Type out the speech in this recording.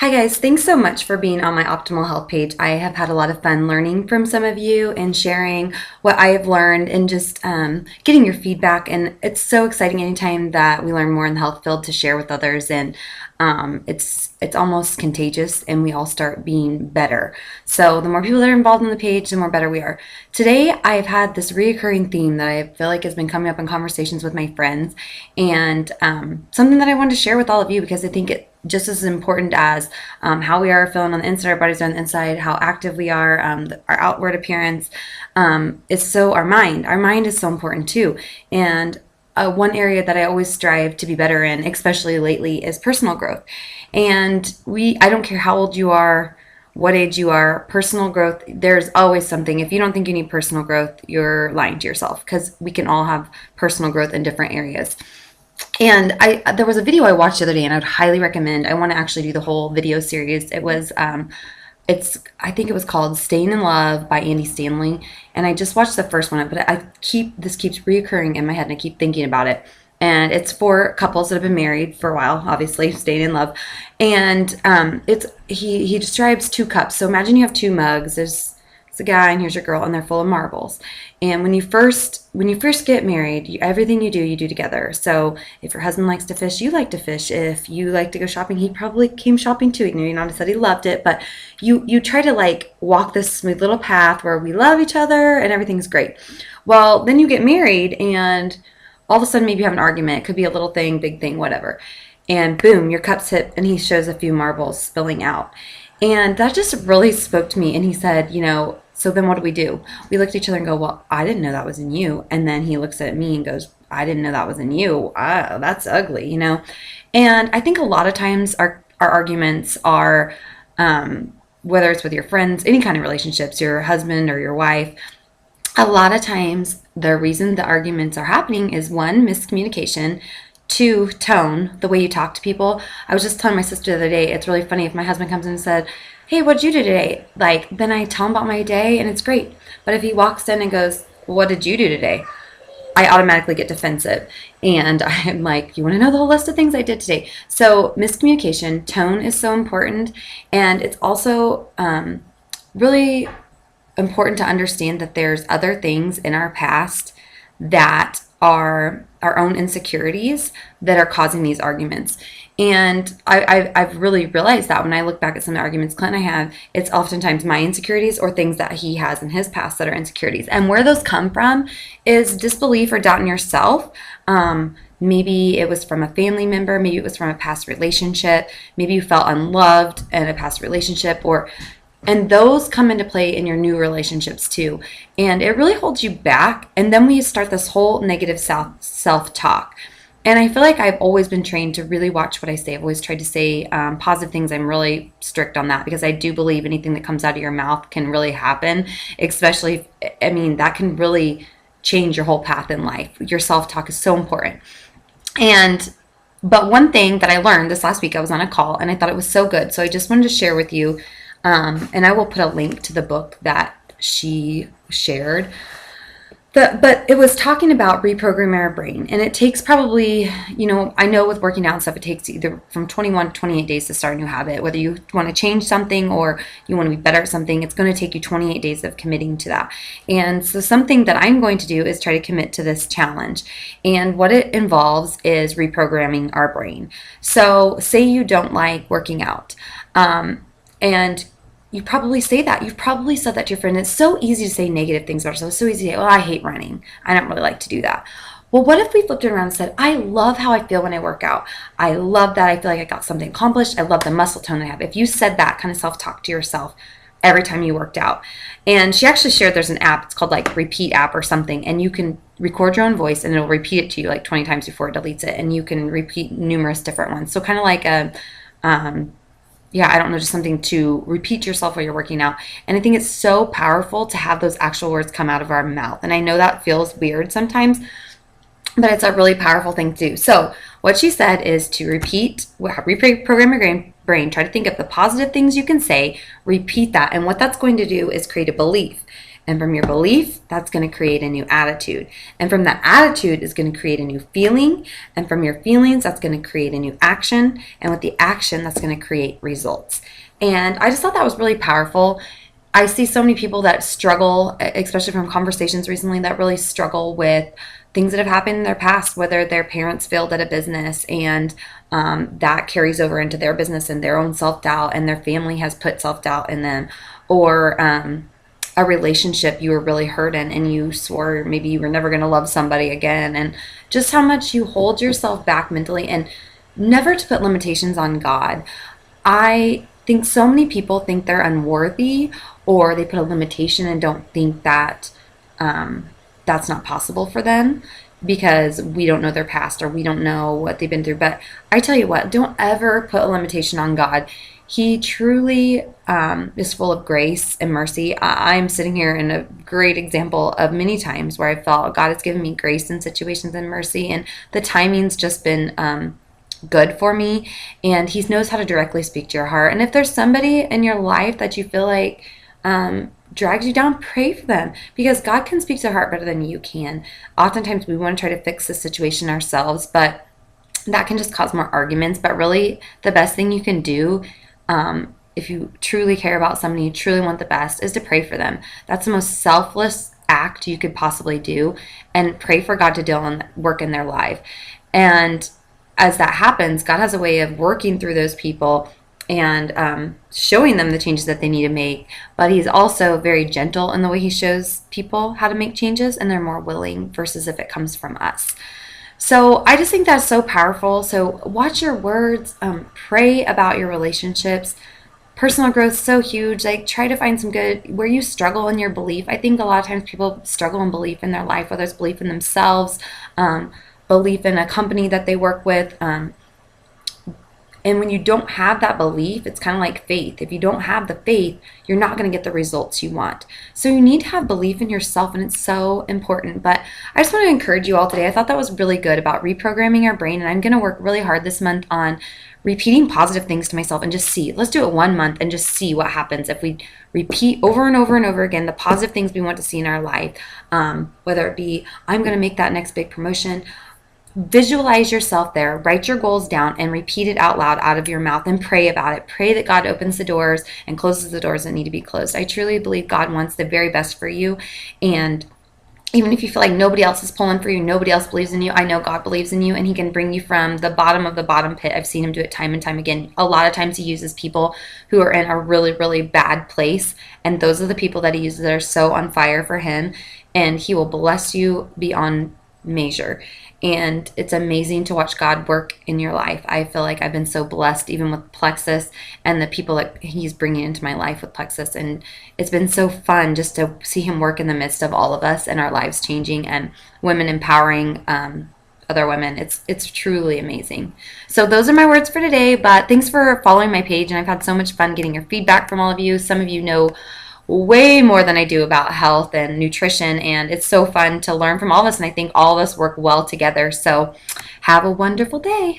Hi guys, thanks so much for being on my optimal health page. I have had a lot of fun learning from some of you and sharing what I have learned and just getting your feedback. And it's so exciting anytime that we learn more in the health field to share with others. And it's almost contagious, and we all start being better. So the more people that are involved in the page, the more better we are. Today, I've had this reoccurring theme that I feel like has been coming up in conversations with my friends, and something that I wanted to share with all of you because I think it just as important as how we are feeling on the inside, our bodies are on the inside, how active we are, our outward appearance. It's so our mind. Our mind is so important too. And one area that I always strive to be better in, especially lately, is personal growth. And I don't care how old you are, what age you are, personal growth, there's always something. If you don't think you need personal growth, you're lying to yourself because we can all have personal growth in different areas. And there was a video I watched the other day, and I would highly recommend. I want to actually do the whole video series. I think it was called "Staying in Love" by Andy Stanley, and I just watched the first one, but this keeps reoccurring in my head, and I keep thinking about it. And it's for couples that have been married for a while, obviously, staying in love. And he describes two cups. So imagine you have two mugs. There's a guy and here's your girl, and they're full of marbles. And when you first get married, everything you do together. So if your husband likes to fish, you like to fish. If you like to go shopping, he probably came shopping too. You know, not said he loved it, but you try to like walk this smooth little path where we love each other and everything's great. Well, then you get married, and all of a sudden maybe you have an argument. It could be a little thing, big thing, whatever. And boom, your cup's hit, and he shows a few marbles spilling out. And that just really spoke to me. And he said, so then what do? We looked at each other and go, well, I didn't know that was in you. And then he looks at me and goes, I didn't know that was in you. Ah, that's ugly. And I think a lot of times our arguments are, whether it's with your friends, any kind of relationships, your husband or your wife, a lot of times the reason the arguments are happening is one, miscommunication, two, tone, the way you talk to people. I was just telling my sister the other day, it's really funny if my husband comes in and said, hey, what'd you do today? Then I tell him about my day and it's great. But if he walks in and goes, what did you do today? I automatically get defensive. And I'm like, you want to know the whole list of things I did today? So miscommunication, tone is so important. And it's also really important to understand that there's other things in our past that are our own insecurities that are causing these arguments. And I've really realized that when I look back at some of the arguments Clint and I have, it's oftentimes my insecurities or things that he has in his past that are insecurities. And where those come from is disbelief or doubt in yourself. Maybe it was from a family member. Maybe it was from a past relationship. Maybe you felt unloved in a past relationship, and those come into play in your new relationships too. And it really holds you back. And then we start this whole negative self-talk. And I feel like I've always been trained to really watch what I say. I've always tried to say positive things. I'm really strict on that because I do believe anything that comes out of your mouth can really happen, especially, that can really change your whole path in life. Your self-talk is so important. But one thing that I learned this last week, I was on a call and I thought it was so good. So I just wanted to share with you. And I will put a link to the book that she shared. But it was talking about reprogramming our brain. And it takes probably, I know with working out and stuff, it takes either from 21 to 28 days to start a new habit. Whether you want to change something or you want to be better at something, it's going to take you 28 days of committing to that. And so something that I'm going to do is try to commit to this challenge. And what it involves is reprogramming our brain. So say you don't like working out. And you probably say that. You've probably said that to your friend. It's so easy to say negative things about yourself. It's so easy to say, well, I hate running. I don't really like to do that. Well, what if we flipped it around and said, I love how I feel when I work out. I love that I feel like I got something accomplished. I love the muscle tone I have. If you said that kind of self-talk to yourself every time you worked out. And she actually shared there's an app. It's called like Repeat app or something. And you can record your own voice and it'll repeat it to you like 20 times before it deletes it. And you can repeat numerous different ones. So kind of like I don't know, just something to repeat to yourself while you're working out. And I think it's so powerful to have those actual words come out of our mouth. And I know that feels weird sometimes, but it's a really powerful thing to do. So what she said is to reprogram your brain, try to think of the positive things you can say, repeat that. And what that's going to do is create a belief. And from your belief, that's going to create a new attitude. And from that attitude is going to create a new feeling. And from your feelings, that's going to create a new action. And with the action, that's going to create results. And I just thought that was really powerful. I see so many people that struggle, especially from conversations recently, that really struggle with things that have happened in their past, whether their parents failed at a business and that carries over into their business and their own self doubt, and their family has put self doubt in them, or a relationship you were really hurt in and you swore maybe you were never going to love somebody again, and just how much you hold yourself back mentally, and never to put limitations on God. I think so many people think they're unworthy, or they put a limitation and don't think that that's not possible for them because we don't know their past or we don't know what they've been through. But I tell you what, don't ever put a limitation on God. He truly is full of grace and mercy. I'm sitting here in a great example of many times where I felt God has given me grace in situations and mercy, and the timing's just been good for me, and He knows how to directly speak to your heart. And if there's somebody in your life that you feel like drags you down, pray for them, because God can speak to the heart better than you can. Oftentimes we want to try to fix the situation ourselves, but that can just cause more arguments. But really, the best thing you can do, if you truly care about somebody, you truly want the best, is to pray for them. That's the most selfless act you could possibly do, and pray for God to deal and work in their life. And as that happens, God has a way of working through those people and showing them the changes that they need to make. But He's also very gentle in the way He shows people how to make changes, and they're more willing versus if it comes from us. So I just think that's so powerful. So watch your words, pray about your relationships. Personal growth is so huge. Like, try to find some good where you struggle in your belief. I think a lot of times people struggle in belief in their life, whether it's belief in themselves, belief in a company that they work with. And when you don't have that belief, it's kind of like faith. If you don't have the faith, you're not going to get the results you want. So you need to have belief in yourself, and it's so important. But I just want to encourage you all today. I thought that was really good about reprogramming our brain, and I'm going to work really hard this month on repeating positive things to myself and just see. Let's do it 1 month and just see what happens if we repeat over and over and over again the positive things we want to see in our life. Whether it be, I'm going to make that next big promotion. Visualize yourself there, write your goals down, and repeat it out loud out of your mouth, and pray about it. Pray that God opens the doors and closes the doors that need to be closed. I truly believe God wants the very best for you. And even if you feel like nobody else is pulling for you, nobody else believes in you, I know God believes in you, and He can bring you from the bottom of the bottom pit. I've seen Him do it time and time again. A lot of times He uses people who are in a really, really bad place, and those are the people that He uses that are so on fire for Him, and He will bless you beyond measure. And it's amazing to watch God work in your life. I feel like I've been so blessed, even with Plexus and the people that He's bringing into my life with Plexus. And it's been so fun just to see Him work in the midst of all of us and our lives changing, and women empowering other women. It's truly amazing. So those are my words for today. But thanks for following my page, and I've had so much fun getting your feedback from all of you. Some of you know way more than I do about health and nutrition, and it's so fun to learn from all of us, and I think all of us work well together. So have a wonderful day.